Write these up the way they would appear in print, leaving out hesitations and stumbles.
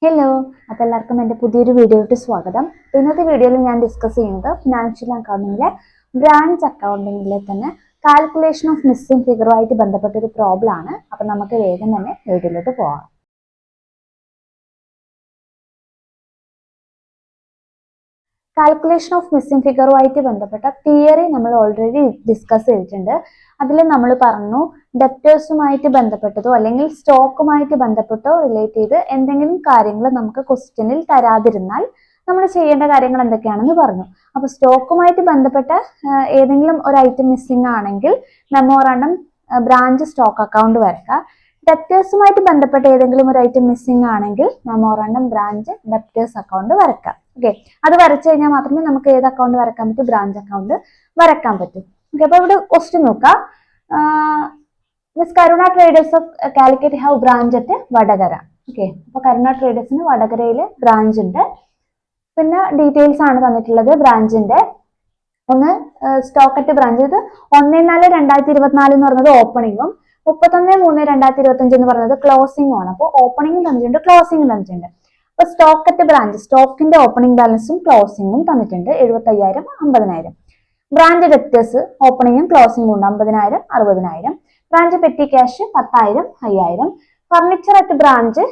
Hello, അപ്പോൾ എല്ലാവർക്കും എൻ്റെ പുതിയൊരു വീഡിയോയ്ക്ക് സ്വാഗതം. ഇന്നത്തെ വീഡിയോയിൽ ഞാൻ ഡിസ്കസ് ചെയ്യുന്നത് ഫിനാൻഷ്യൽ അക്കൗണ്ടിങ്ങിലെ ബ്രാഞ്ച് അക്കൗണ്ടിങ്ങിലെ തന്നെ കാൽക്കുലേഷൻ ഓഫ് മിസ്സിംഗ് ഫിഗറുമായിട്ട് ബന്ധപ്പെട്ട ഒരു പ്രോബ്ലം ആണ്. അപ്പോൾ നമുക്ക് വേഗം തന്നെ വീഡിയോയിലോട്ട് പോകാം. കാൽക്കുലേഷൻ ഓഫ് മിസ്സിംഗ് ഫിഗറുമായിട്ട് ബന്ധപ്പെട്ട തിയറി നമ്മൾ ഓൾറെഡി ഡിസ്കസ് ചെയ്തിട്ടുണ്ട്. അതിൽ നമ്മൾ പറഞ്ഞു ഡെപ്റ്റേഴ്സുമായിട്ട് ബന്ധപ്പെട്ടതോ അല്ലെങ്കിൽ സ്റ്റോക്കുമായിട്ട് ബന്ധപ്പെട്ടോ റിലേറ്റ് ചെയ്ത് എന്തെങ്കിലും കാര്യങ്ങൾ നമുക്ക് ക്വസ്റ്റ്യനിൽ തരാതിരുന്നാൽ നമ്മൾ ചെയ്യേണ്ട കാര്യങ്ങൾ എന്തൊക്കെയാണെന്ന് പറഞ്ഞു. അപ്പോൾ സ്റ്റോക്കുമായിട്ട് ബന്ധപ്പെട്ട ഏതെങ്കിലും ഒരു ഐറ്റം മിസ്സിംഗ് ആണെങ്കിൽ മെമ്മോറാണ്ടം ബ്രാഞ്ച് സ്റ്റോക്ക് അക്കൗണ്ട് വരയ്ക്കുക. ഡെപ്റ്റേഴ്സുമായിട്ട് ബന്ധപ്പെട്ട ഏതെങ്കിലും ഒരു ഐറ്റം മിസ്സിംഗ് ആണെങ്കിൽ മെമ്മോറാണ്ടം ബ്രാഞ്ച് ഡെപ്റ്റേഴ്സ് അക്കൗണ്ട് വരയ്ക്കുക. ഓക്കെ, അത് വരച്ചു കഴിഞ്ഞാൽ മാത്രമേ നമുക്ക് ഏത് അക്കൗണ്ട് വരക്കാൻ പറ്റൂ, ബ്രാഞ്ച് അക്കൗണ്ട് വരക്കാൻ പറ്റും. ഓക്കെ, അപ്പൊ ഇവിടെ ക്വസ്റ്റ്യൻ നോക്കാം. Miss Karuna traders of Calicut have branch at Vadakara. Okay, അപ്പൊ കരുണ ട്രേഡേഴ്സിന് വടകരയിൽ ബ്രാഞ്ച് ഉണ്ട്. പിന്നെ ഡീറ്റെയിൽസ് ആണ് തന്നിട്ടുള്ളത് ബ്രാഞ്ചിന്റെ. ഒന്ന് സ്റ്റോക്ക് അറ്റ് ബ്രാഞ്ച്, ഇത് 1/4/2024 എന്ന് പറയുന്നത് ഓപ്പണിങ്ങും 31/3/2025 എന്ന് പറയുന്നത് ക്ലോസിംഗും ആണ്. അപ്പോൾ ഓപ്പണിംഗും തന്നിട്ടുണ്ട്, ക്ലോസിംഗും തന്നിട്ടുണ്ട്. അപ്പൊ സ്റ്റോക്ക് അറ്റ് ബ്രാഞ്ച്, സ്റ്റോക്കിന്റെ ഓപ്പണിംഗ് ബാലൻസും ക്ലോസിംഗും തന്നിട്ടുണ്ട് 75,000 50,000. ബ്രാഞ്ച് ഡെപ്റ്റേഴ്സ് ഓപ്പണിംഗും ക്ലോസിംഗും ഉണ്ട് 50,000 60,000. Branch petty cash 10,000 5,000. Furniture at branch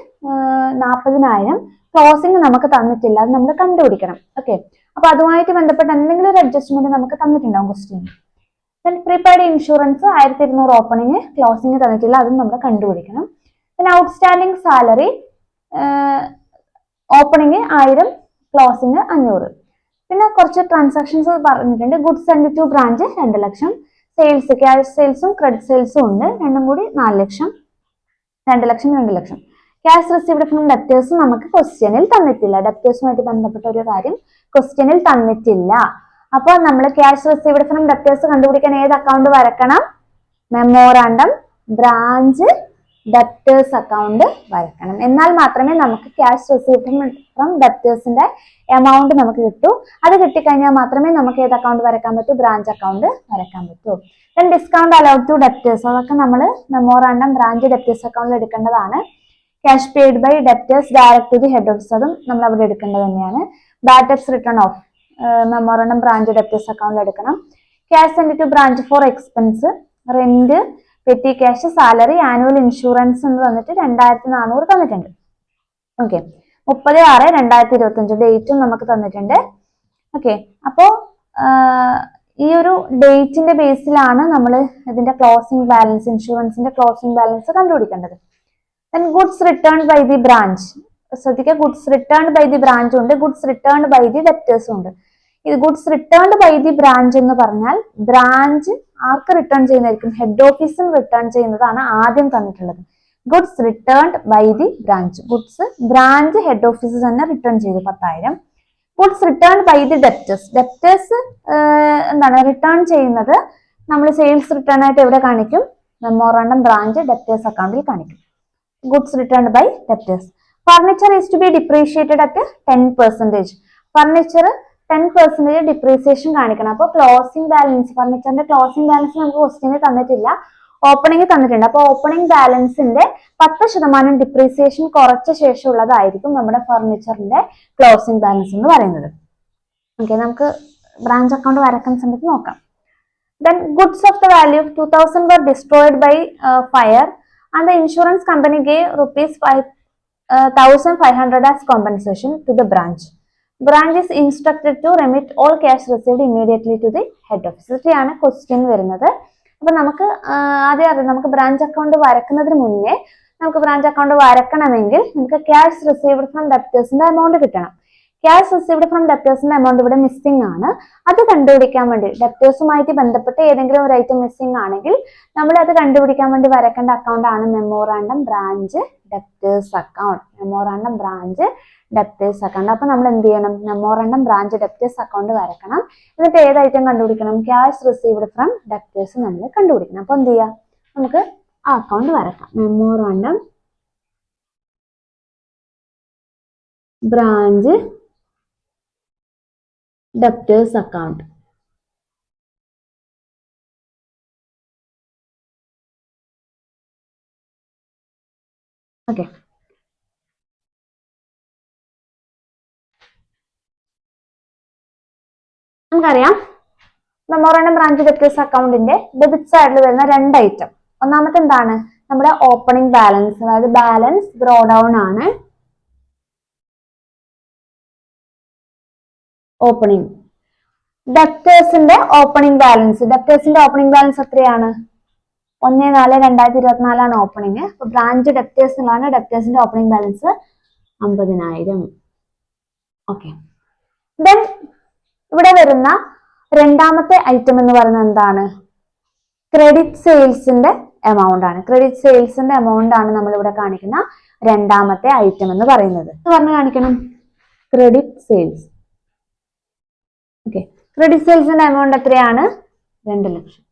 40,000. Closing നമുക്ക് തന്നിട്ടില്ല, അത് നമ്മൾ കണ്ടുപിടിക്കണം. ഓക്കെ, അപ്പൊ അതുമായിട്ട് ബന്ധപ്പെട്ട എന്തെങ്കിലും ഒരു അഡ്ജസ്റ്റ്മെന്റ് നമുക്ക് തന്നിട്ടുണ്ടാവും question. Prepaid insurance 1,200 opening, closing തന്നിട്ടില്ല, അതും നമ്മൾ കണ്ടുപിടിക്കണം. പിന്നെ ഔട്ട്സ്റ്റാൻഡിംഗ് സാലറി ഓപ്പണിംഗ് 1000, ക്ലോസിംഗ് 500. പിന്നെ കുറച്ച് ട്രാൻസാക്ഷൻസ് പറഞ്ഞിട്ടുണ്ട്. Goods send to branch 2 lakh. Sales, cash സെയിൽസും ക്രെഡിറ്റ് സെയിൽസും ഉണ്ട്, രണ്ടും കൂടി 4 lakh. 2 lakh 2 lakh. Cash received from debtors നമുക്ക് ക്വസ്റ്റ്യനിൽ തന്നിട്ടില്ല. ഡെപ്റ്റേഴ്സുമായിട്ട് ബന്ധപ്പെട്ട ഒരു കാര്യം ക്വസ്റ്റ്യനിൽ തന്നിട്ടില്ല. അപ്പോൾ നമ്മൾ ക്യാഷ് റിസീവ്ഡ് ഫ്രം ഡെപ്റ്റേഴ്സ് കണ്ടുപിടിക്കാൻ ഏത് അക്കൗണ്ട് വരക്കണം? മെമ്മോറാണ്ടം ബ്രാഞ്ച് ഡെപ്റ്റേഴ്സ് അക്കൗണ്ട് വരക്കണം. എന്നാൽ മാത്രമേ നമുക്ക് ക്യാഷ് റിസീവ്ഡ് ഫ്രം ഡെപ്റ്റേഴ്സിന്റെ എമൗണ്ട് നമുക്ക് കിട്ടൂ. അത് കിട്ടിക്കഴിഞ്ഞാൽ മാത്രമേ നമുക്ക് ഏത് അക്കൗണ്ട് വരക്കാൻ പറ്റൂ? ബ്രാഞ്ച് അക്കൗണ്ട് വരക്കാൻ പറ്റൂ. Then discount allowed to debtors, അതൊക്കെ നമ്മൾ മെമ്മോറാണ്ടം ബ്രാഞ്ച് ഡെപ്റ്റേഴ്സ് അക്കൗണ്ടിൽ എടുക്കേണ്ടതാണ്. Cash paid by debtors direct to the head office, അതും നമ്മൾ അവിടെ എടുക്കേണ്ടത് തന്നെയാണ്. Bad debts return of memorandum branch debtors അക്കൗണ്ടിൽ എടുക്കണം. Cash send to branch for expense, rent, petty cash, salary, annual insurance എന്ന് വന്നിട്ട് 2,400 തന്നിട്ടുണ്ട്. ഓക്കെ, 30/6/2025 ഡേറ്റും നമുക്ക് തന്നിട്ടുണ്ട്. ഓക്കെ, അപ്പോ ഈ ഒരു ഡേറ്റിന്റെ ബേസിലാണ് നമ്മൾ ഇതിന്റെ ക്ലോസിംഗ് ബാലൻസ്, ഇൻഷുറൻസിന്റെ ക്ലോസിംഗ് ബാലൻസ് കണ്ടുപിടിക്കേണ്ടത്. Then goods return by the branch, ശ്രദ്ധിക്കുക, goods return by the branch ഉണ്ട്, ഗുഡ്സ് റിട്ടേൺ ബൈ ദി ഡെപ്റ്റേഴ്സും ഉണ്ട്. ഇത് goods return by the branch എന്ന് പറഞ്ഞാൽ ബ്രാഞ്ച് ആർക്ക് റിട്ടേൺ ചെയ്യുന്നതായിരിക്കും? ഹെഡ് ഓഫീസിൽ റിട്ടേൺ ചെയ്യുന്നതാണ് ആദ്യം തന്നിട്ടുള്ളത്. Goods return by the branch, goods branch head office തന്നെ റിട്ടേൺ ചെയ്തു 10,000. Goods return by the debtors, debtors എന്താണ് റിട്ടേൺ ചെയ്യുന്നത്? നമ്മൾ സെയിൽസ് റിട്ടേൺ ആയിട്ട് എവിടെ കാണിക്കും? മെമ്മോറാണ്ടം ബ്രാഞ്ച് ഡെപ്റ്റേഴ്സ് അക്കൗണ്ടിൽ കാണിക്കും. Goods return by debtors. Furniture is to be depreciated at 10%. Furniture 10% depreciation കാണിക്കണം. അപ്പോൾ ക്ലോസിംഗ് ബാലൻസ്, ഫർണിച്ചറിന്റെ ക്ലോസിംഗ് ബാലൻസ് നമുക്ക് ക്വസ്റ്റ്യനിൽ തന്നിട്ടില്ല, ഓപ്പണിംഗ് തന്നിട്ടുണ്ട്. അപ്പോൾ ഓപ്പണിംഗ് ബാലൻസിന്റെ 10% ഡിപ്രീസിയേഷൻ കുറച്ച ശേഷമുള്ളതായിരിക്കും നമ്മുടെ ഫർണിച്ചറിന്റെ ക്ലോസിംഗ് ബാലൻസ് എന്ന് പറയുന്നത്. ഓക്കെ, നമുക്ക് ബ്രാഞ്ച് അക്കൗണ്ട് വരക്കുന്ന സമയത്ത് നോക്കാം. Then goods of the value of 2,000 were destroyed by fire and the insurance company gave rupees 5,500 as compensation to the branch. Branch is instructed to remit all cash received immediately to the head office. ഇതാണ് question വരുന്നത്. അപ്പൊ നമുക്ക് ആദ്യം അറിയാം, നമുക്ക് branch account വരക്കുന്നതിന് മുന്നേ നമുക്ക് branch account വരക്കണമെങ്കിൽ നമുക്ക് ക്യാഷ് റിസീവ്ഡ് ഫ്രം ഡെപ്റ്റേഴ്സിന്റെ എമൗണ്ട് കിട്ടണം. ക്യാഷ് റിസീവ്ഡ് ഫ്രം ഡെപ്റ്റേഴ്സിന്റെ എമൗണ്ട് ഇവിടെ മിസ്സിംഗ് ആണ്. അത് കണ്ടുപിടിക്കാൻ വേണ്ടി ഡെപ്റ്റേഴ്സുമായിട്ട് ബന്ധപ്പെട്ട് ഏതെങ്കിലും ഒരു ഐറ്റം മിസ്സിംഗ് ആണെങ്കിൽ നമ്മൾ അത് കണ്ടുപിടിക്കാൻ വേണ്ടി വരക്കേണ്ട അക്കൗണ്ട് ആണ് memorandum branch debtors account. Memorandum branch debtors account. അപ്പൊ നമ്മൾ എന്ത് ചെയ്യണം? മെമ്മോറാണ്ടം ബ്രാഞ്ച് ഡെപ്റ്റേഴ്സ് അക്കൗണ്ട് വരക്കണം. എന്നിട്ട് ഏത് ഐറ്റം കണ്ടുപിടിക്കണം? ക്യാഷ് റിസീവ്ഡ് ഫ്രം ഡെപ്റ്റേഴ്സ് നമ്മൾ കണ്ടുപിടിക്കണം. അപ്പൊ എന്ത് ചെയ്യാം? നമുക്ക് ആ അക്കൗണ്ട് വരക്കാം. Memorandum branch debtors account. Okay, നമുക്കറിയാം മെമ്മോറാണ്ടം ബ്രാഞ്ച് ഡെപ്റ്റേഴ്സ് അക്കൗണ്ടിന്റെ ഡെബിറ്റ് സൈഡിൽ വരുന്ന 2 ഐറ്റം. ഒന്നാമത്തെ എന്താണ്? നമ്മുടെ ഓപ്പണിംഗ് ബാലൻസ്, അതായത് ബാലൻസ് ബ്രോ ഡൗൺ ആണ്. ഓപ്പണിംഗ് ഡെപ്റ്റേഴ്സിന്റെ ഓപ്പണിംഗ് ബാലൻസ്. ഡെപ്റ്റേഴ്സിന്റെ ഓപ്പണിംഗ് ബാലൻസ് എത്രയാണ്? 1/4/2024 ഓപ്പണിംഗ്. അപ്പൊ ബ്രാഞ്ച് ഡെപ്റ്റേഴ്സിലാണ് ഡെപ്റ്റേഴ്സിന്റെ ഓപ്പണിംഗ് ബാലൻസ് 50,000. ഓക്കെ. ദെൻ ഇവിടെ വരുന്ന രണ്ടാമത്തെ ഐറ്റം എന്ന് പറയുന്നത് എന്താണ്? ക്രെഡിറ്റ് സെയിൽസിന്റെ എമൗണ്ട് ആണ്. ക്രെഡിറ്റ് സെയിൽസിന്റെ എമൗണ്ട് ആണ് നമ്മൾ ഇവിടെ കാണിക്കുന്ന രണ്ടാമത്തെ ഐറ്റം എന്ന് പറയുന്നത്. പറഞ്ഞു കാണിക്കണം, ക്രെഡിറ്റ് സെയിൽസ്. ഓക്കെ, ക്രെഡിറ്റ് സെയിൽസിന്റെ എമൗണ്ട് എത്രയാണ്? 2 ലക്ഷം.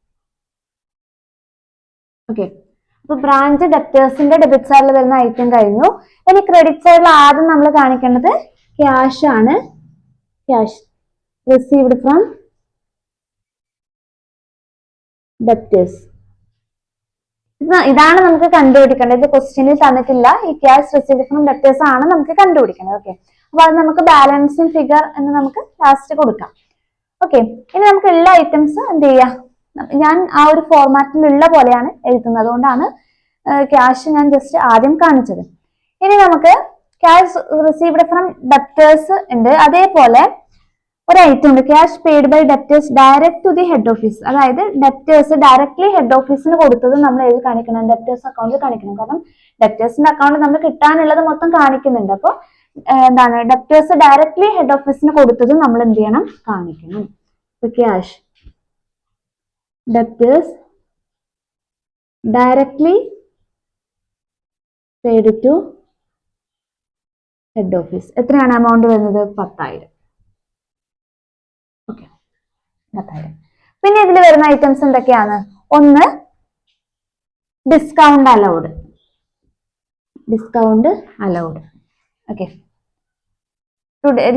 ഓക്കെ, അപ്പൊ ബ്രാഞ്ച് ഡെപ്റ്റേഴ്സിന്റെ ഡെബിറ്റ് സൈഡിൽ വരുന്ന ഐറ്റം കഴിഞ്ഞു. ഇനി ക്രെഡിറ്റ് സൈഡിൽ ആദ്യം നമ്മൾ കാണിക്കേണ്ടത് ക്യാഷ് ആണ്. Cash received from debtors. ഇതാണ് നമുക്ക് കണ്ടുപിടിക്കേണ്ടത്. ഇത് ക്വസ്റ്റ്യനിൽ തന്നിട്ടില്ല. ഈ ക്യാഷ് റിസീവ്ഡ് ഫ്രം ഡെപ്റ്റേഴ്സ് ആണ് നമുക്ക് കണ്ടുപിടിക്കേണ്ടത്. ഓക്കെ, അപ്പൊ അത് നമുക്ക് ബാലൻസിങ് ഫിഗർ എന്ന് നമുക്ക് ലാസ്റ്റ് കൊടുക്കാം. ഓക്കെ, ഇനി നമുക്ക് എല്ലാ ഐറ്റംസ് എന്ത് ചെയ്യാം? ഞാൻ ആ ഒരു ഫോർമാറ്റിലുള്ള പോലെയാണ് എഴുതുന്നത്, അതുകൊണ്ടാണ് ക്യാഷ് ഞാൻ ജസ്റ്റ് ആദ്യം കാണിച്ചത്. ഇനി നമുക്ക് ക്യാഷ് റിസീവ്ഡ് ഫ്രം ഡെപ്റ്റേഴ്സ് ഉണ്ട്. അതേപോലെ ഒരു ഐറ്റം ഉണ്ട്, cash paid by debtors direct to the head office. അതായത് ഡെപ്റ്റേഴ്സ് ഡയറക്ട്ലി ഹെഡ് ഓഫീസിന് കൊടുത്തത് നമ്മൾ എഴുതി കാണിക്കണം, ഡെപ്റ്റേഴ്സ് അക്കൗണ്ടിൽ കാണിക്കണം. കാരണം ഡെപ്റ്റേഴ്സിന്റെ അക്കൗണ്ട് നമ്മൾ കിട്ടാനുള്ളത് മൊത്തം കാണിക്കുന്നുണ്ട്. അപ്പോൾ എന്താണ്, ഡെപ്റ്റേഴ്സ് ഡയറക്ട്ലി ഹെഡ് ഓഫീസിന് കൊടുത്തത് നമ്മൾ എന്ത് ചെയ്യണം? കാണിക്കണം. Cash debtors directly paid to head office. എത്രയാണ് എമൗണ്ട് വരുന്നത്? 10,000. ഓക്കെ, 10,000. പിന്നെ ഇതിൽ വരുന്ന ഐറ്റംസ് എന്തൊക്കെയാണ്? ഒന്ന്, discount allowed. Discount allowed. Okay,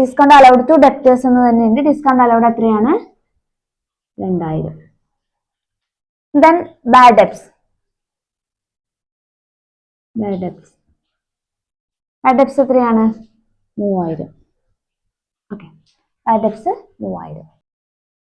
discount allowed to debtors എന്ന് തന്നെയുണ്ട്. ഡിസ്കൗണ്ട് അലൗഡ് എത്രയാണ്? 2,000. Then bad debts. Bad debts. Bad debts എത്രയാണ്? 3,000. Okay, bad debts 3,000.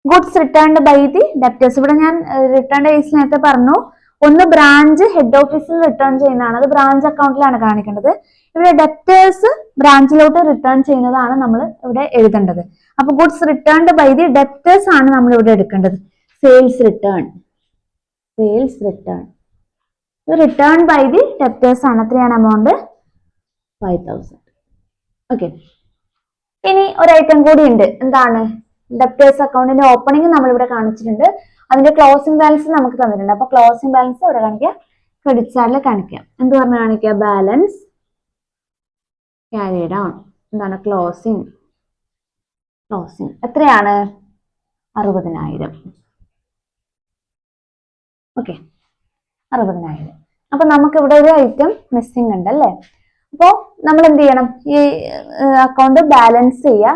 Goods returned by the debtors. ഇവിടെ ഞാൻ റിട്ടേൺ ഡേയ്സ് നേരത്തെ പറഞ്ഞു. ഒന്ന് ബ്രാഞ്ച് ഹെഡ് ഓഫീസിൽ റിട്ടേൺ ചെയ്യുന്നതാണ്, അത് ബ്രാഞ്ച് അക്കൗണ്ടിലാണ് കാണിക്കേണ്ടത്. ഇവിടെ ഡെപ്റ്റേഴ്സ് ബ്രാഞ്ചിലോട്ട് റിട്ടേൺ ചെയ്യുന്നതാണ് നമ്മൾ ഇവിടെ എഴുതേണ്ടത്. അപ്പൊ goods returned by the debtors ആണ് നമ്മൾ ഇവിടെ എടുക്കേണ്ടത്. Sales return. Sales return. Return by the debtors ആണ്. എത്രയാണ് എമൗണ്ട്? 5,000. ഓക്കെ, ഇനി ഒരു ഐറ്റം കൂടി ഉണ്ട്. എന്താണ്? ഡെപ്റ്റേഴ്സ് അക്കൗണ്ടിന്റെ ഓപ്പണിംഗ് നമ്മൾ ഇവിടെ കാണിച്ചിട്ടുണ്ട്, അതിന്റെ ക്ലോസിംഗ് ബാലൻസ് നമുക്ക് തന്നിട്ടുണ്ട്. അപ്പൊ ക്ലോസിംഗ് ബാലൻസ് ഇവിടെ കാണിക്കുക, ക്രെഡിറ്റ് സൈഡിൽ കാണിക്കാം. എന്ത് പറഞ്ഞ് കാണിക്കുക? Balance carried on. എന്താണ്? ക്ലോസിംഗ്. ക്ലോസിംഗ് എത്രയാണ്? 60,000. ഓക്കെ, 60,000. അപ്പൊ നമുക്ക് ഇവിടെ ഒരു ഐറ്റം മിസ്സിംഗ് ഉണ്ട് അല്ലേ? അപ്പോ നമ്മൾ എന്ത് ചെയ്യണം? ഈ അക്കൗണ്ട് ബാലൻസ് ചെയ്യുക.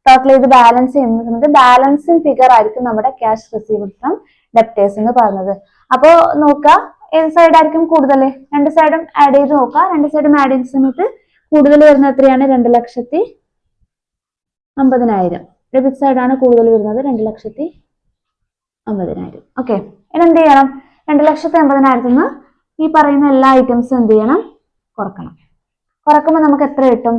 ടോട്ടൽ ഇത് ബാലൻസ് ചെയ്യുന്ന സമയത്ത് ബാലൻസിങ് ഫിഗർ ആയിരിക്കും നമ്മുടെ ക്യാഷ് റിസീവ്ഡ് ഫ്രം ഡെപ്റ്റേഴ്സ് എന്ന് പറയുന്നത്. അപ്പോൾ നോക്കുക, ഏത് സൈഡ് ആയിരിക്കും കൂടുതൽ? 2 സൈഡും ആഡ് ചെയ്ത് നോക്കുക. 2 സൈഡും ആഡ് ചെയ്യുന്ന സമയത്ത് കൂടുതൽ വരുന്നത് എത്രയാണ്? 2,50,000. ഡെബിറ്റ് സൈഡാണ് കൂടുതൽ വരുന്നത്, 2,50,000. ഓക്കെ, ഇനി എന്ത് ചെയ്യണം? 2,50,000 ഈ പറയുന്ന എല്ലാ ഐറ്റംസും എന്ത് ചെയ്യണം? കുറക്കണം. കുറക്കുമ്പോൾ നമുക്ക് എത്ര കിട്ടും?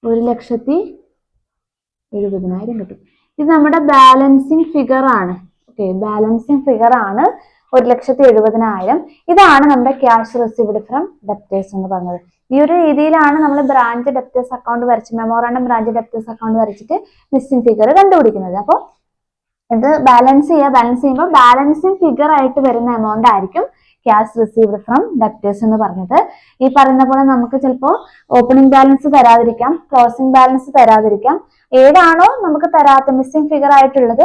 1,70,000 കിട്ടും. ഇത് നമ്മുടെ ബാലൻസിങ് ഫിഗർ ആണ്. ഓക്കെ, ബാലൻസിങ് ഫിഗർ ആണ് 1,70,000. ഇതാണ് നമ്മുടെ ക്യാഷ് റിസീവ്ഡ് ഫ്രം ഡെപ്റ്റേഴ്സ് എന്ന് പറഞ്ഞത്. ഈ ഒരു രീതിയിലാണ് നമ്മൾ ബ്രാഞ്ച് ഡെപ്റ്റേഴ്സ് അക്കൗണ്ട് വരച്ച്, മെമ്മോറാണ്ടം ബ്രാഞ്ച് ഡെപ്റ്റേഴ്സ് അക്കൗണ്ട് വരച്ചിട്ട് മിസ്സിംഗ് ഫിഗർ കണ്ടുപിടിക്കുന്നത്. അപ്പോൾ ഇത് ബാലൻസ് ചെയ്യുക. ബാലൻസ് ചെയ്യുമ്പോൾ ബാലൻസിങ് ഫിഗർ ആയിട്ട് വരുന്ന എമൗണ്ട് ആയിരിക്കും ക്യാഷ് റിസീവ്ഡ് ഫ്രം ഡെപ്റ്റേഴ്സ് എന്ന് പറഞ്ഞത്. ഈ പറയുന്ന പോലെ നമുക്ക് ചിലപ്പോൾ ഓപ്പണിംഗ് ബാലൻസ് തരാതിരിക്കാം, ക്ലോസിംഗ് ബാലൻസ് തരാതിരിക്കാം. ഏതാണോ നമുക്ക് തരാത്ത മിസ്സിംഗ് ഫിഗർ ആയിട്ടുള്ളത്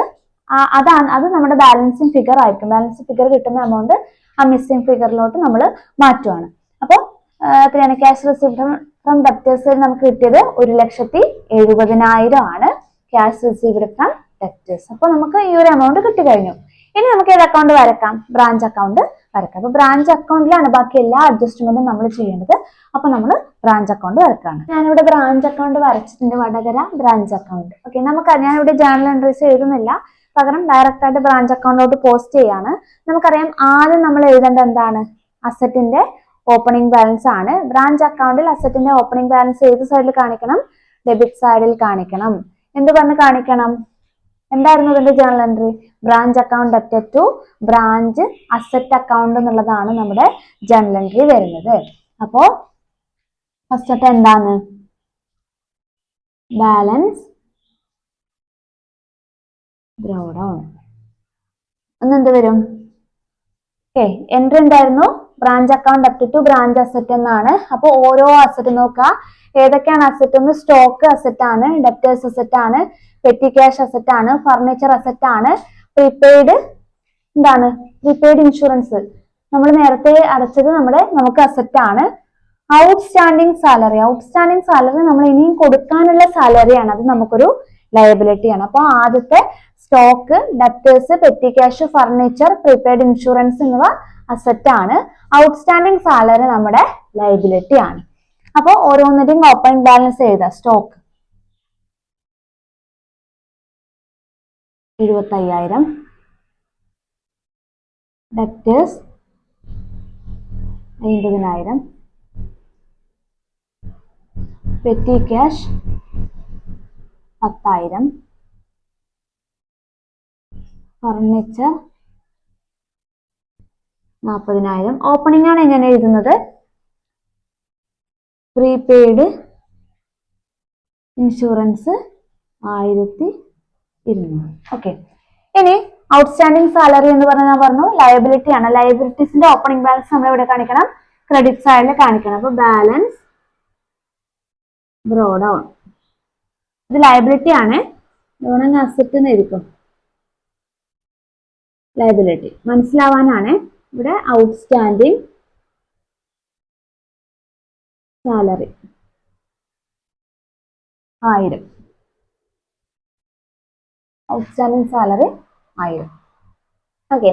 അത് നമ്മുടെ ബാലൻസിങ് ഫിഗർ ആയിരിക്കും. ബാലൻസ് ഫിഗർ കിട്ടുന്ന എമൗണ്ട് ആ മിസ്സിംഗ് ഫിഗറിലോട്ട് നമ്മൾ മാറ്റുവാണ്. അപ്പോൾ എത്രയാണ്? ക്യാഷ് റിസീവ്ഡ് ഫ്രം ഡെപ്റ്റേഴ്സ് നമുക്ക് കിട്ടിയത് 1,70,000 ആണ് ക്യാഷ് റിസീവ്ഡ് ഫ്രം ഡെപ്റ്റേഴ്സ്. അപ്പോൾ നമുക്ക് ഈ ഒരു എമൗണ്ട് കിട്ടി കഴിഞ്ഞു. ഇനി നമുക്ക് ഏത് അക്കൗണ്ട് വരക്കാം? ബ്രാഞ്ച് അക്കൗണ്ട് വരക്കാം. അപ്പൊ ബ്രാഞ്ച് അക്കൗണ്ടിലാണ് ബാക്കി എല്ലാ അഡ്ജസ്റ്റ്മെന്റും നമ്മൾ ചെയ്യേണ്ടത്. അപ്പൊ നമ്മൾ ബ്രാഞ്ച് അക്കൗണ്ട് വരക്കാണ്. ഞാനിവിടെ ബ്രാഞ്ച് അക്കൗണ്ട് വരച്ചിട്ടുണ്ട്, വടകര ബ്രാഞ്ച് അക്കൗണ്ട്. ഓക്കെ, ഞാനിവിടെ ജേണൽ എൻട്രീസ് എഴുതുന്നില്ല, പകരം ഡയറക്റ്റ് ആയിട്ട് ബ്രാഞ്ച് അക്കൗണ്ടിലോട്ട് പോസ്റ്റ് ചെയ്യാണ്. നമുക്കറിയാം ആദ്യം നമ്മൾ എഴുതേണ്ട എന്താണ്? അസറ്റിന്റെ ഓപ്പണിംഗ് ബാലൻസ് ആണ്. ബ്രാഞ്ച് അക്കൗണ്ടിൽ അസറ്റിന്റെ ഓപ്പണിംഗ് ബാലൻസ് ഏത് സൈഡിൽ കാണിക്കണം? ഡെബിറ്റ് സൈഡിൽ കാണിക്കണം. എന്ത് പറഞ്ഞ് കാണിക്കണം? എന്തായിരുന്നു ഇതിന്റെ journal entry? Branch account debited to branch asset account എന്നുള്ളതാണ് നമ്മുടെ ജേണൽ എൻട്രി വരുന്നത്. അപ്പോ ഫസ്റ്റത്തെ എന്താണ്? Balance drawdown. എന്ത് വരും? ഓക്കെ, എൻട്രി എന്തായിരുന്നു? Branch account debited to branch asset എന്നാണ്. അപ്പൊ ഓരോ അസറ്റ് നോക്കുക, ഏതൊക്കെയാണ് അസറ്റ്? ഒന്ന് സ്റ്റോക്ക് അസറ്റ് ആണ്, ഡെപ്റ്റേഴ്സ് അസറ്റ് ആണ്, പെറ്റി ക്യാഷ് അസറ്റ് ആണ്, ഫർണിച്ചർ അസറ്റ് ആണ്, പ്രീപെയ്ഡ് എന്താണ്? പ്രീപെയ്ഡ് ഇൻഷുറൻസ് നമ്മൾ നേരത്തെ അടച്ചത് നമുക്ക് അസറ്റ് ആണ്. ഔട്ട്സ്റ്റാൻഡിങ് സാലറി നമ്മൾ ഇനിയും കൊടുക്കാനുള്ള സാലറിയാണ്, അത് നമുക്കൊരു ലയബിലിറ്റി ആണ്. അപ്പൊ ആദ്യത്തെ stock, debtors, petty cash, furniture, prepaid insurance എന്നിവ അസറ്റ് ആണ്. ഔട്ട്സ്റ്റാൻഡിങ് സാലറി നമ്മുടെ ലയബിലിറ്റി ആണ്. അപ്പൊ ഓരോന്നിന്റെയും ഓപ്പണിംഗ് ബാലൻസ് എഴുതാം. Stock 75,000, debtors 50,000, petty cash 10,000, furniture 40,000. Opening ആണ് എങ്ങനെ എഴുതുന്നത്? Prepaid insurance 1,200. ഓക്കെ, ഇനി ഔട്ട്സ്റ്റാൻഡിങ് സാലറി എന്ന് പറഞ്ഞാൽ ഞാൻ പറഞ്ഞു ലയബിലിറ്റി ആണ്. ലയബിലിറ്റീസിന്റെ ഓപ്പണിംഗ് ബാലൻസ് നമ്മൾ ഇവിടെ കാണിക്കണം, ക്രെഡിറ്റ് സൈഡിൽ കാണിക്കണം. അപ്പൊ ബാലൻസ് ബ്രോ ഡൗൺ, ഇത് ലയബിലിറ്റി ആണ്. വേണമെങ്കിൽ അസറ്റ് എന്ന് എഴുതിക്കും, ലയബിലിറ്റി മനസ്സിലാവാനാണ്. ഇവിടെ outstanding salary 1000, outstanding salary 1000. Okay,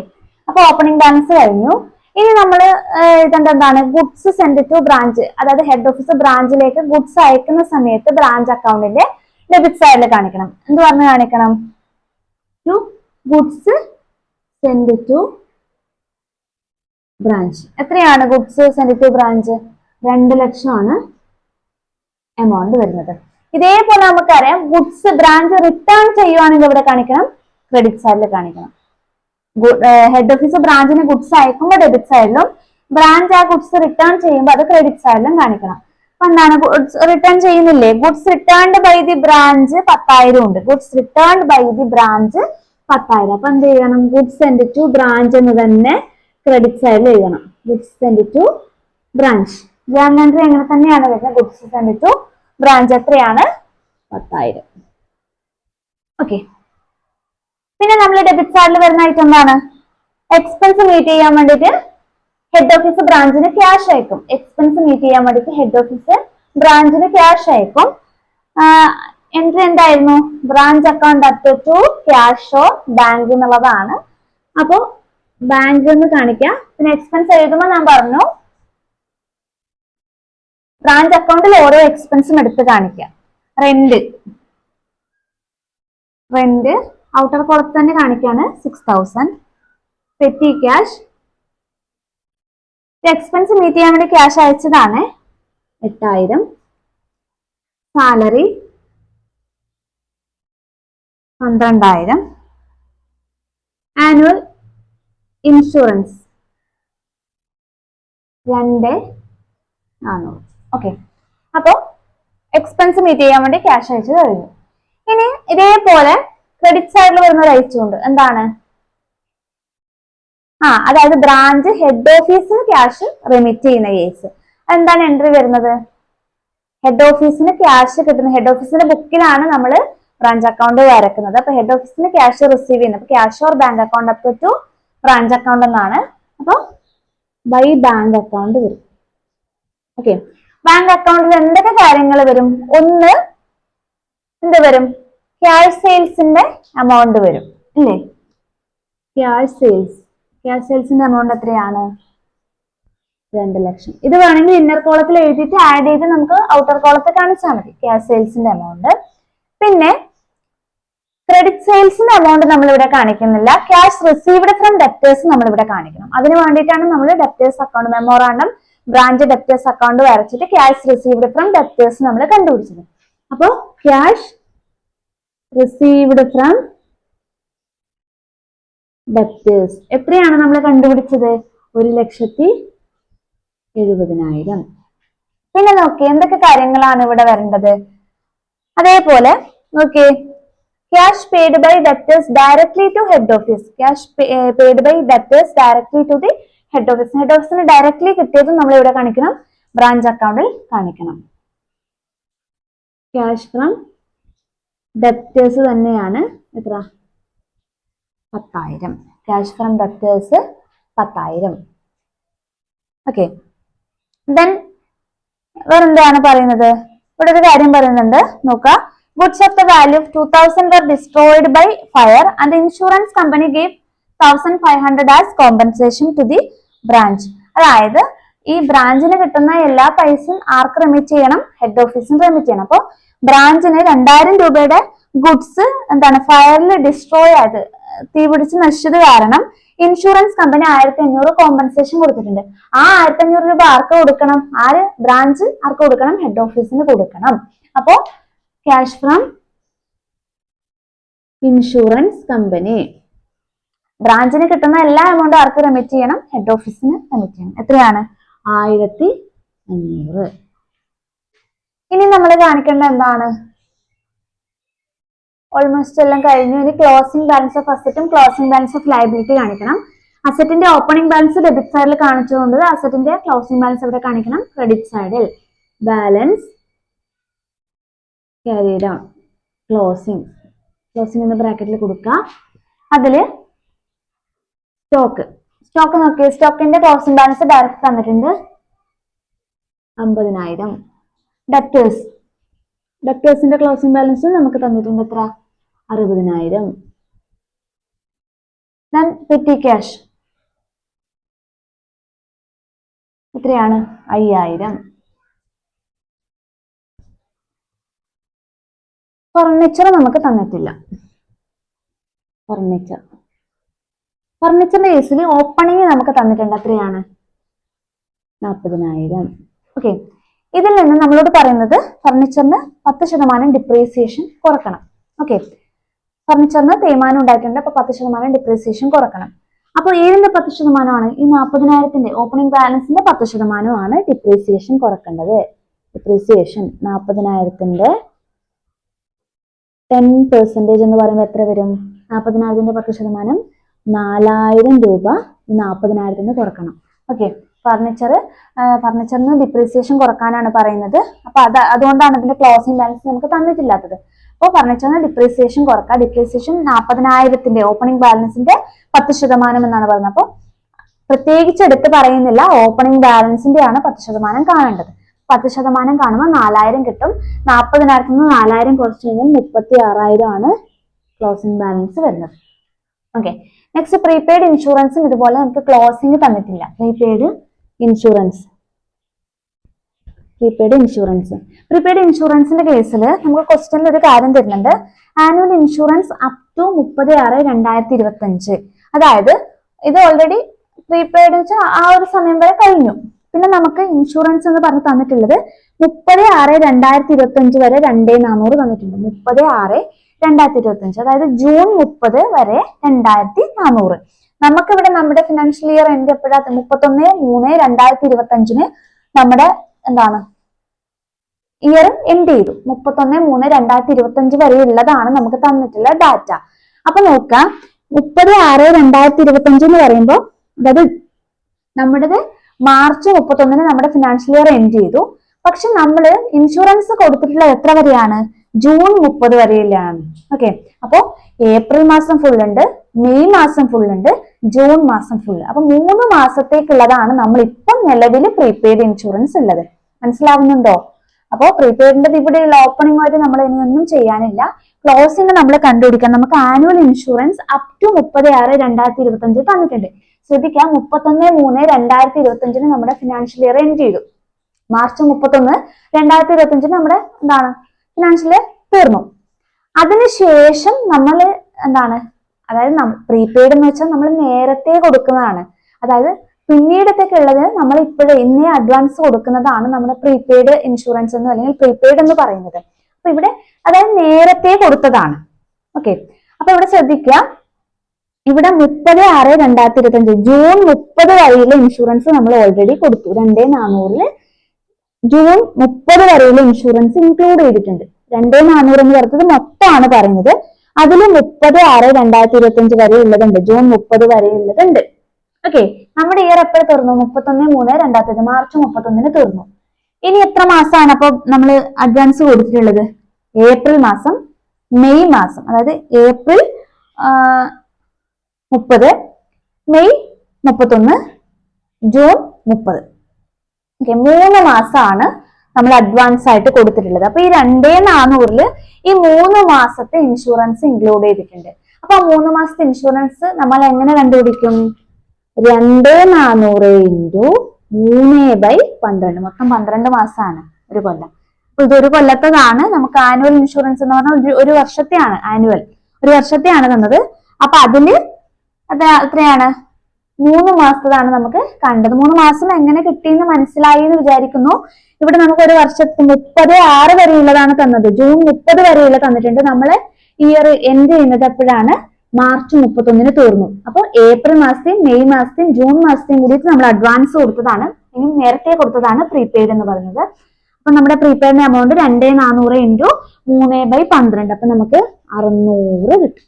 അപ്പൊ ഓപ്പണിംഗ് ബാലൻസ് കഴിഞ്ഞു. ഇനി നമ്മൾ എഴുതേണ്ട എന്താണ്? ഗുഡ്സ് സെൻഡ് ടു ബ്രാഞ്ച്, അതായത് ഹെഡ് ഓഫീസ് ബ്രാഞ്ചിലേക്ക് ഗുഡ്സ് അയക്കുന്ന സമയത്ത് ബ്രാഞ്ച് അക്കൗണ്ടിന്റെ ഡെബിറ്റ് സൈഡിൽ കാണിക്കണം. എന്ത് പറഞ്ഞ് കാണിക്കണം? To goods send to branch. എത്രയാണ് ഗുഡ്സ് സെൻഡ് ടു ബ്രാഞ്ച്? 2 ലക്ഷമാണ് എമൗണ്ട് വരുന്നത്. ഇതേപോലെ നമുക്കറിയാം ഗുഡ്സ് ബ്രാഞ്ച് റിട്ടേൺ ചെയ്യുവാണെങ്കിൽ ഇവിടെ കാണിക്കണം, ക്രെഡിറ്റ് സൈഡിൽ കാണിക്കണം. ഹെഡ് ഓഫീസ് ബ്രാഞ്ചിന് ഗുഡ്സ് അയക്കുമ്പോൾ ഡെബിറ്റ് സൈഡിലും, ബ്രാഞ്ച് ആ ഗുഡ്സ് റിട്ടേൺ ചെയ്യുമ്പോൾ അത് ക്രെഡിറ്റ് സൈഡിലും കാണിക്കണം. അപ്പൊ എന്താണ്? ഗുഡ്സ് റിട്ടേൺ ചെയ്യുന്നില്ലേ? Goods returned by the branch 10,000 ഉണ്ട്. Goods returned by the branch 10,000. അപ്പൊ എന്ത് ചെയ്യണം? ഗുഡ്സ് സെൻഡ് ടു ബ്രാഞ്ച് എന്ന് തന്നെ ക്രെഡിറ്റ് സൈഡിൽ എഴുതണം. Goods send to branch. Journal entry അങ്ങനെ തന്നെയാണ് വരുന്നത്. ഗുഡ്സ് സെൻഡ് ടു ബ്രാഞ്ച് എത്രയാണ്? 10,000. ഓക്കെ, പിന്നെ നമ്മൾ ഡെബിറ്റ് സൈഡിൽ വരുന്ന ഐറ്റം എന്താണ്? എക്സ്പെൻസ് മീറ്റ് ചെയ്യാൻ വേണ്ടിയിട്ട് ഹെഡ് ഓഫീസ് ബ്രാഞ്ചിന് ക്യാഷ് അയക്കും. എക്സ്പെൻസ് മീറ്റ് ചെയ്യാൻ വേണ്ടിയിട്ട് ഹെഡ് ഓഫീസ് ബ്രാഞ്ചിന് ക്യാഷ് അയക്കും. എൻട്രി എന്തായിരുന്നു? Branch account up to cash or bank എന്നുള്ളതാണ്. അപ്പോ ബാങ്ക് എന്ന് കാണിക്കാം. പിന്നെ എക്സ്പെൻസ് എഴുതുമ്പോൾ ഞാൻ പറഞ്ഞു ബ്രാഞ്ച് അക്കൗണ്ടിൽ ഓരോ എക്സ്പെൻസും എടുത്ത് കാണിക്കാം. റെന്റ് ഔട്ടർ കോളത്ത് തന്നെ കാണിക്കാണ് 6,000. പെറ്റി ക്യാഷ്, എക്സ്പെൻസ് മീറ്റ് ചെയ്യാൻ വേണ്ടി ക്യാഷ് അയച്ചതാണ് 8,000. സാലറി 12,000. Annual insurance 2,400. ഓക്കെ, അപ്പോ എക്സ്പെൻസ് മീറ്റ് ചെയ്യാൻ വേണ്ടി ക്യാഷ് അയച്ചു കഴിഞ്ഞു. ഇനി ഇതേപോലെ ക്രെഡിറ്റ് സൈഡിൽ വരുന്ന ഒരു ഐറ്റം ഉണ്ട്. എന്താണ്? അതായത് ബ്രാഞ്ച് ഹെഡ് ഓഫീസിന് ക്യാഷ് റെമിറ്റ് ചെയ്യുന്ന കേസ്. എന്താണ് എൻട്രി വരുന്നത്? ഹെഡ് ഓഫീസിന് ക്യാഷ് കിട്ടുന്ന, ഹെഡ് ഓഫീസിന്റെ ബുക്കിലാണ് നമ്മൾ ബ്രാഞ്ച് അക്കൗണ്ട് വരക്കുന്നത്. അപ്പൊ ഹെഡ് ഓഫീസിന് ക്യാഷ് റിസീവ് ചെയ്യുന്നത്, അപ്പൊ cash or bank account up to branch account എന്നാണ്. അപ്പൊ ബൈ ബാങ്ക് അക്കൗണ്ട് വരും. ഓക്കെ, ബാങ്ക് അക്കൗണ്ടിൽ എന്തൊക്കെ കാര്യങ്ങൾ വരും? ഒന്ന് എന്ത് വരും? ക്യാഷ് സെയിൽസിന്റെ എമൗണ്ട് വരും, അല്ലേ? ക്യാഷ് സെയിൽസിന്റെ എമൗണ്ട് എത്രയാണ്? 2 ലക്ഷം. ഇത് വേണമെങ്കിൽ ഇന്നർ കോളത്തിൽ എഴുതിയിട്ട് ആഡ് ചെയ്ത് നമുക്ക് ഔട്ടർ കോളത്തിൽ കാണിച്ചാൽ മതി ക്യാഷ് സെയിൽസിന്റെ എമൗണ്ട്. പിന്നെ ക്രെഡിറ്റ് സെയിൽസിന്റെ എമൗണ്ട് നമ്മൾ ഇവിടെ കാണിക്കുന്നില്ല. ക്യാഷ് റിസീവ്ഡ് ഫ്രം ഡെപ്റ്റേഴ്സ് നമ്മൾ ഇവിടെ കാണിക്കണം. അതിന് വേണ്ടിയിട്ടാണ് നമ്മൾ debtors account memorandum branch debtors account വരച്ചിട്ട് ക്യാഷ് റിസീവ്ഡ് ഫ്രം ഡെപ്റ്റേഴ്സ് നമ്മൾ കണ്ടുപിടിച്ചത്. അപ്പോൾ ക്യാഷ് റിസീവ്ഡ് ഫ്രം ഡെപ്റ്റേഴ്സ് എത്രയാണ് നമ്മൾ കണ്ടുപിടിച്ചത്? 1,70,70,000. പിന്നെ നോക്കി എന്തൊക്കെ കാര്യങ്ങളാണ് ഇവിടെ വരേണ്ടത്. അതേപോലെ നോക്കി cash paid by debtors directly to head office. Cash paid by debtors directly to the head office. Head ഓഫീസിന് ഡയറക്ട്ലി കിട്ടിയതും നമ്മൾ ഇവിടെ കാണിക്കണം, ബ്രാഞ്ച് അക്കൗണ്ടിൽ കാണിക്കണം. ക്യാഷ് ഫ്രം ഡെപ്റ്റേഴ്സ് തന്നെയാണ് എത്ര? 10,000. Cash from debtors 10,000. Okay. Then വേറെന്താണ് പറയുന്നത്? ഇവിടെ ഒരു കാര്യം പറയുന്നുണ്ട്, നോക്കാം. Goods of the value of 2,000 were destroyed by fire and the insurance company gave 1,500 as compensation to the branch. അതായത് ഈ ബ്രാഞ്ചിന് കിട്ടുന്ന എല്ലാ പൈസയും ആർക്ക് റെമിറ്റ് ചെയ്യണം? ഹെഡ് ഓഫീസിന് റെമിറ്റ് ചെയ്യണം. അപ്പോൾ ബ്രാഞ്ചിന് 2,000 രൂപയുടെ ഗുഡ്സ് എന്താണ് ഫയറിൽ ഡിസ്ട്രോയ് ആയത്, തീ പിടിച്ച് നശിച്ചത് കാരണം ഇൻഷുറൻസ് കമ്പനി 1,500 കോമ്പൻസേഷൻ കൊടുത്തിട്ടുണ്ട്. ആ 1,500 രൂപ ആർക്ക് കൊടുക്കണം? ബ്രാഞ്ച് ആർക്ക് കൊടുക്കണം? ഹെഡ് ഓഫീസിന് കൊടുക്കണം. അപ്പോ ക്യാഷ് ഫ്രം ഇൻഷുറൻസ് കമ്പനി, ബ്രാഞ്ചിന് കിട്ടുന്ന എല്ലാ എമൗണ്ടും ആർക്ക് റെമിറ്റ് ചെയ്യണം? ഹെഡ് ഓഫീസിന് റെമിറ്റ് ചെയ്യണം. എത്രയാണ്? 1,500. ഇനി നമ്മൾ കാണിക്കേണ്ട എന്താണ്? ഓൾമോസ്റ്റ് എല്ലാം കഴിഞ്ഞു. ഇനി ക്ലോസിംഗ് ബാലൻസ് ഓഫ് അസറ്റും ക്ലോസിംഗ് ബാലൻസ് ഓഫ് ലയബിലിറ്റി കാണിക്കണം. അസറ്റിന്റെ ഓപ്പണിംഗ് ബാലൻസ് ഡെബിറ്റ് സൈഡിൽ കാണിച്ചുകൊണ്ട് അസറ്റിന്റെ ക്ലോസിംഗ് ബാലൻസ് ഇവിടെ കാണിക്കണം, ക്രെഡിറ്റ് സൈഡിൽ. ബാലൻസ് ക്യാരിഡ് ഓൺ ക്ലോസിംഗ് എന്ന ബ്രാക്കറ്റിൽ കൊടുക്കുക. അതില് സ്റ്റോക്ക് നോക്കിയ സ്റ്റോക്കിന്റെ ക്ലോസിംഗ് ബാലൻസ് ഡയറക്റ്റ് തന്നിട്ടുണ്ട് 50,000. ഡെപ്റ്റേഴ്സിന്റെ ക്ലോസിംഗ് ബാലൻസ് നമുക്ക് തന്നിട്ടുണ്ട് എത്ര? 60,000. ദെൻ പെറ്റി ക്യാഷ് എത്രയാണ്? 5,000. ഫർണിച്ചർ നമുക്ക് തന്നിട്ടില്ല. ഫർണിച്ചറിന്റെ കേസിൽ ഓപ്പണിംഗ് നമുക്ക് തന്നിട്ടുണ്ട് എത്രയാണ്? 40,000. ഓക്കെ. ഇതിൽ നിന്ന് നമ്മളോട് പറയുന്നത് ഫർണിച്ചറിന് 10% ഡിപ്രീസിയേഷൻ കുറക്കണം. ഓക്കെ. ഫർണിച്ചറിന് തേയ്മാനം ഉണ്ടായിട്ടുണ്ട്, അപ്പൊ 10% ഡിപ്രീസിയേഷൻ കുറക്കണം. അപ്പോൾ ഏതിന്റെ 10%? ഈ 40,000ത്തിന്റെ ഓപ്പണിംഗ് ബാലൻസിന്റെ 10% ഡിപ്രീസിയേഷൻ കുറക്കേണ്ടത്. ഡിപ്രീസിയേഷൻ 40,000ത്തിന്റെ 10% എന്ന് പറയുമ്പോൾ എത്ര വരും? 40,000ത്തിന്റെ 10% 4,000 രൂപ 40,000ത്തിന് കുറക്കണം. ഓക്കെ. ഫർണിച്ചറിന് ഡിപ്രീസിയേഷൻ കുറക്കാനാണ് പറയുന്നത്. അപ്പൊ അതുകൊണ്ടാണ് ഇതിന്റെ ക്ലോസിംഗ് ബാലൻസ് നമുക്ക് തന്നിട്ടില്ലാത്തത്. അപ്പോൾ ഫർണിച്ചറിന് ഡിപ്രീസിയേഷൻ കുറക്കുക. ഡിപ്രീസിയേഷൻ 40,000ത്തിന്റെ ഓപ്പണിംഗ് ബാലൻസിന്റെ 10% എന്നാണ് പറയുന്നത്. അപ്പോൾ പ്രത്യേകിച്ച് എടുത്ത് പറയുന്നില്ല, ഓപ്പണിംഗ് ബാലൻസിന്റെ ആണ് 10% കാണേണ്ടത്. 10% കാണുമ്പോൾ 4,000 കിട്ടും. 40,000 നിന്ന് 4,000 കുറച്ച് കഴിഞ്ഞാൽ 36,000 ആണ് ക്ലോസിംഗ് ബാലൻസ് വരുന്നത്. ഓക്കെ. നെക്സ്റ്റ് പ്രീപെയ്ഡ് ഇൻഷുറൻസും ഇതുപോലെ നമുക്ക് ക്ലോസിംഗ് തന്നിട്ടില്ല. പ്രീപെയ്ഡ് ഇൻഷുറൻസിന്റെ കേസിൽ നമുക്ക് ക്വസ്റ്റ്യനിൽ ഒരു കാര്യം തരുന്നുണ്ട്. Annual insurance up to 30/6/2025. അതായത് ഇത് ഓൾറെഡി പ്രീപെയ്ഡ് വെച്ചാൽ ആ ഒരു സമയം വരെ കഴിഞ്ഞു. പിന്നെ നമുക്ക് ഇൻഷുറൻസ് എന്ന് പറഞ്ഞ് തന്നിട്ടുള്ളത് 30/6/2025 വരെ 2,400 തന്നിട്ടുണ്ട്. 30/6/2025, അതായത് ജൂൺ 30 വരെ 2,400. നമുക്കിവിടെ നമ്മുടെ ഫിനാൻഷ്യൽ ഇയർ എൻഡ് എപ്പോഴാണ്? 31/3/2025 നമ്മുടെ എന്താണ് ഇയർ എൻഡ് ചെയ്തു. 31/3/2025 വരെ ഉള്ളതാണ് നമുക്ക് തന്നിട്ടുള്ള ഡാറ്റ. അപ്പൊ നോക്കാം, 30/6/2025 എന്ന് പറയുമ്പോൾ അതായത് നമ്മുടേത് മാർച്ച് 31 നമ്മുടെ ഫിനാൻഷ്യൽ ഇയർ എൻഡ് ചെയ്തു. പക്ഷെ നമ്മൾ ഇൻഷുറൻസ് കൊടുത്തിട്ടുള്ള എത്ര വരെയാണ്? ജൂൺ 30 വരെയിലാണ്. ഓക്കെ. അപ്പോ ഏപ്രിൽ മാസം ഫുൾ ഉണ്ട്, മെയ് മാസം ഫുൾ ഉണ്ട്, ജൂൺ മാസം ഫുൾ. അപ്പൊ 3 മാസത്തേക്കുള്ളതാണ് നമ്മൾ ഇപ്പം നിലവിൽ പ്രീപെയ്ഡ് ഇൻഷുറൻസ് ഉള്ളത്. മനസ്സിലാവുന്നുണ്ടോ? അപ്പോൾ പ്രീപെയ്ഡിന്റെ ഇവിടെയുള്ള ഓപ്പണിംഗ് ആയിട്ട് നമ്മൾ ഇനി ഒന്നും ചെയ്യാനില്ല. ക്ലോസിംഗ് നമ്മൾ കണ്ടുപിടിക്കാം. നമുക്ക് ആനുവൽ ഇൻഷുറൻസ് അപ് ടു 30/6/2025 തന്നിട്ടുണ്ട്. ശ്രദ്ധിക്കാം, 31/3/2025 നമ്മുടെ ഫിനാൻഷ്യൽ ഇയർ എൻഡ് ചെയ്തു. മാർച്ച് 31, 2025 നമ്മുടെ എന്താണ് ഫിനാൻഷ്യൽ ഇയർ തീർന്നു. അതിനുശേഷം നമ്മൾ എന്താണ്, അതായത് പ്രീപെയ്ഡ് എന്ന് വെച്ചാൽ നമ്മൾ നേരത്തെ കൊടുക്കുന്നതാണ്. അതായത് പിന്നീടത്തേക്ക് ഉള്ളത് നമ്മൾ ഇപ്പോഴേ ഇന്നേ അഡ്വാൻസ് കൊടുക്കുന്നതാണ് നമ്മുടെ പ്രീപെയ്ഡ് ഇൻഷുറൻസ് എന്ന് അല്ലെങ്കിൽ പ്രീപെയ്ഡ് എന്ന് പറയുന്നത്. അപ്പൊ ഇവിടെ അതായത് നേരത്തെ കൊടുത്തതാണ്. ഓക്കെ, അപ്പൊ ഇവിടെ ശ്രദ്ധിക്കുക, ഇവിടെ 30/6/2025 ജൂൺ 30 വരെയുള്ള ഇൻഷുറൻസ് നമ്മൾ ഓൾറെഡി കൊടുത്തു. 2,400 ജൂൺ 30 വരെയുള്ള ഇൻഷുറൻസ് ഇൻക്ലൂഡ് ചെയ്തിട്ടുണ്ട്. 2,400 എന്ന് പറയുന്നത് മൊത്തമാണ് പറയുന്നത്. അതിൽ 30/6/2025 വരെ ഉള്ളതുണ്ട്, ജൂൺ 30 വരെ ഉള്ളതുണ്ട്. ഓക്കെ, നമ്മുടെ ഇയർ എപ്പോഴും തീർന്നു? 31/3/2025 മാർച്ച് 31 തീർന്നു. ഇനി എത്ര മാസമാണ് അപ്പൊ നമ്മൾ അഡ്വാൻസ് കൊടുത്തിട്ടുള്ളത്? ഏപ്രിൽ മാസം, മെയ് മാസം, അതായത് ഏപ്രിൽ 30, മെയ് 31, ജൂൺ 30. ഓക്കെ, 3 മാസമാണ് നമ്മൾ അഡ്വാൻസ് ആയിട്ട് കൊടുത്തിട്ടുള്ളത്. അപ്പൊ ഈ 2,400 ഈ 3 മാസത്തെ ഇൻഷുറൻസ് ഇൻക്ലൂഡ് ചെയ്തിട്ടുണ്ട്. അപ്പൊ ആ 3 മാസത്തെ ഇൻഷുറൻസ് നമ്മൾ എങ്ങനെ കണ്ടുപിടിക്കും? 2,400 ഇൻറ്റു 3/12, മൊത്തം 12 മാസമാണ് ഒരു കൊല്ലം. അപ്പൊ ഇതൊരു കൊല്ലത്തതാണ്. നമുക്ക് ആനുവൽ ഇൻഷുറൻസ് എന്ന് പറഞ്ഞാൽ ഒരു വർഷത്തെയാണ്, ആനുവൽ ഒരു വർഷത്തെയാണ് തന്നത്. അപ്പൊ അതില് എത്രയാണ്? 3 മാസത്തതാണ് നമുക്ക് കണ്ടത്. 3 മാസം എങ്ങനെ കിട്ടിയെന്ന് മനസ്സിലായി എന്ന് വിചാരിക്കുന്നു. ഇവിടെ നമുക്ക് ഒരു വർഷത്തിൽ 30/6 വരെയുള്ളതാണ് തന്നത്. ജൂൺ 30 വരെയുള്ള തന്നിട്ടുണ്ട്. നമ്മള് ഇയർ എൻഡ് ചെയ്യുന്നത് എപ്പോഴാണ്? മാർച്ച് 31 തീർന്നു. അപ്പോൾ ഏപ്രിൽ മാസത്തെയും മെയ് മാസത്തെയും ജൂൺ മാസത്തെയും കൂടിയിട്ട് നമ്മൾ അഡ്വാൻസ് കൊടുത്തതാണ്, ഇനി നേരത്തെ കൊടുത്തതാണ് പ്രീപെയ്ഡ് എന്ന് പറയുന്നത്. അപ്പൊ നമ്മുടെ പ്രീപെയ്ഡിന്റെ എമൗണ്ട് 2,400 ഇൻറ്റു 3/12, അപ്പൊ നമുക്ക് 600 കിട്ടും.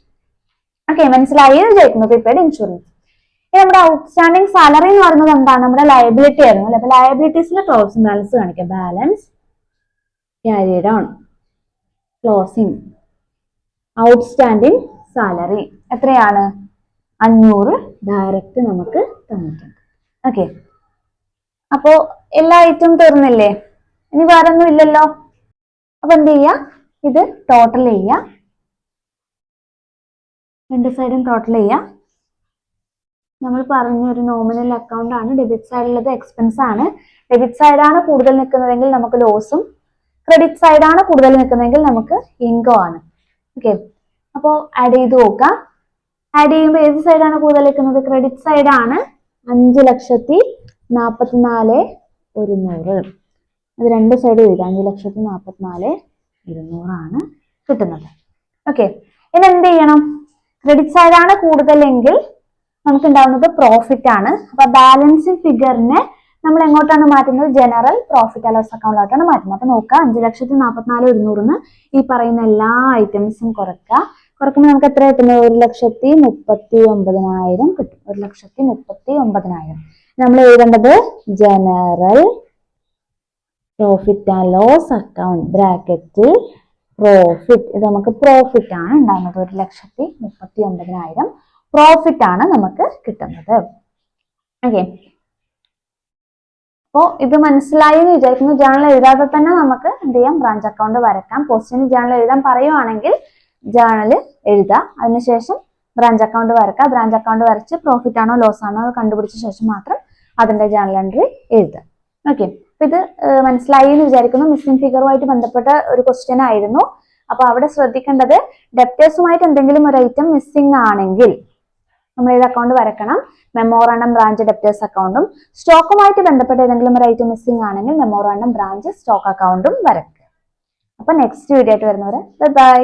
ഓക്കെ, മനസ്സിലായി വിചാരിക്കുന്നു പ്രീപെയ്ഡ് ഇൻഷുറൻസ്. നമ്മുടെ ഔട്ട്സ്റ്റാൻഡിംഗ് സാലറി എന്ന് പറയുന്നത് എന്താണ്? നമ്മുടെ ലയബിലിറ്റി ആയിരുന്നു അല്ലെ. അപ്പൊ ലയബിലിറ്റീസിലെ ക്ലോസിംഗ് ബാലൻസ് കാണിക്കാം. Balance carried on closing outstanding salary എത്രയാണ്? 500 ഡയറക്റ്റ് നമുക്ക് തന്നിട്ടുണ്ട്. ഓക്കെ, അപ്പോ എല്ലാ ഐറ്റം തീർന്നില്ലേ? ഇനി വേറെ ഒന്നും ഇല്ലല്ലോ. അപ്പൊ എന്ത് ചെയ്യാ? ഇത് ടോട്ടൽ ചെയ്യാ, രണ്ട് സൈഡും ടോട്ടൽ ചെയ്യാ. നമ്മൾ പറഞ്ഞ ഒരു നോമിനൽ അക്കൗണ്ട് ആണ്. ഡെബിറ്റ് സൈഡിലുള്ളത് എക്സ്പെൻസ് ആണ്. ഡെബിറ്റ് സൈഡാണ് കൂടുതൽ നിൽക്കുന്നതെങ്കിൽ നമുക്ക് ലോസും, ക്രെഡിറ്റ് സൈഡാണ് കൂടുതൽ നിൽക്കുന്നതെങ്കിൽ നമുക്ക് ഇൻകം ആണ്. ഓക്കെ, അപ്പോ ആഡ് ചെയ്ത് നോക്കാം. ആഡ് ചെയ്യുമ്പോൾ ഏത് സൈഡാണ് കൂടുതൽ നിൽക്കുന്നത്? ക്രെഡിറ്റ് സൈഡാണ്. 5,44,100. അത് രണ്ട് സൈഡ് എഴുതാം. 5,44,100 ആണ് കിട്ടുന്നത്. ഓക്കെ, ഇനി എന്ത് ചെയ്യണം? ക്രെഡിറ്റ് സൈഡാണ് കൂടുതലെങ്കിൽ നമുക്ക് ഉണ്ടാവുന്നത് പ്രോഫിറ്റ് ആണ്. അപ്പൊ ബാലൻസിങ് ഫിഗറിനെ നമ്മൾ എങ്ങോട്ടാണ് മാറ്റുന്നത്? ജനറൽ പ്രോഫിറ്റ് ആൻഡ് ലോസ് അക്കൗണ്ടിലോട്ടാണ് മാറ്റുന്നത്. അപ്പൊ നോക്കുക, 5,44,100 ഈ പറയുന്ന എല്ലാ ഐറ്റംസും കുറയ്ക്കുക. കുറയ്ക്കുമ്പോൾ നമുക്ക് എത്ര കിട്ടുന്നത്? 1,39,000 കിട്ടും. 1,39,000. നമ്മൾ എഴുതേണ്ടത് general profit and loss account ബ്രാക്കറ്റിൽ പ്രോഫിറ്റ്. ഇത് നമുക്ക് പ്രോഫിറ്റ് ആണ് ഉണ്ടാകുന്നത്. 1,39,000 പ്രോഫിറ്റ് ആണ് നമുക്ക് കിട്ടുന്നത്. ഓക്കെ, അപ്പോ ഇത് മനസ്സിലായി എന്ന് വിചാരിക്കുന്നു. ജേണൽ എഴുതാതെ തന്നെ നമുക്ക് എന്ത് ചെയ്യാം? ബ്രാഞ്ച് അക്കൗണ്ട് വരക്കാം. പോസ്റ്റിന് ജേണൽ എഴുതാൻ പറയുവാണെങ്കിൽ ജേണൽ എഴുതുക, അതിനുശേഷം ബ്രാഞ്ച് അക്കൗണ്ട് വരക്കുക. ബ്രാഞ്ച് അക്കൗണ്ട് വരച്ച് പ്രോഫിറ്റ് ആണോ ലോസ് ആണോ അത് കണ്ടുപിടിച്ച ശേഷം മാത്രം അതിന്റെ ജേണൽ എൻട്രി എഴുതുക. ഓക്കെ, അപ്പൊ ഇത് മനസ്സിലായി എന്ന് വിചാരിക്കുന്നു. മിസ്സിംഗ് ഫിഗറുമായിട്ട് ബന്ധപ്പെട്ട ഒരു ക്വസ്റ്റ്യൻ ആയിരുന്നു. അപ്പൊ അവിടെ ശ്രദ്ധിക്കേണ്ടത്, ഡെപ്റ്റേഴ്സുമായിട്ട് എന്തെങ്കിലും ഒരു ഐറ്റം മിസ്സിംഗ് ആണെങ്കിൽ നമ്മൾ ഏത് അക്കൗണ്ട് വരക്കണം? മെമ്മോറാണ്ടം ബ്രാഞ്ച് ഡെപ്റ്റേഴ്സ് അക്കൗണ്ടും, സ്റ്റോക്കുമായിട്ട് ബന്ധപ്പെട്ട ഏതെങ്കിലും ഒരു ഐറ്റം മിസ്സിംഗ് ആണെങ്കിൽ മെമ്മോറാണ്ടം ബ്രാഞ്ച് സ്റ്റോക്ക് അക്കൗണ്ടും വരയ്ക്കുക. അപ്പൊ നെക്സ്റ്റ് വീഡിയോ ആയിട്ട് വരുന്നവരെ ബൈ.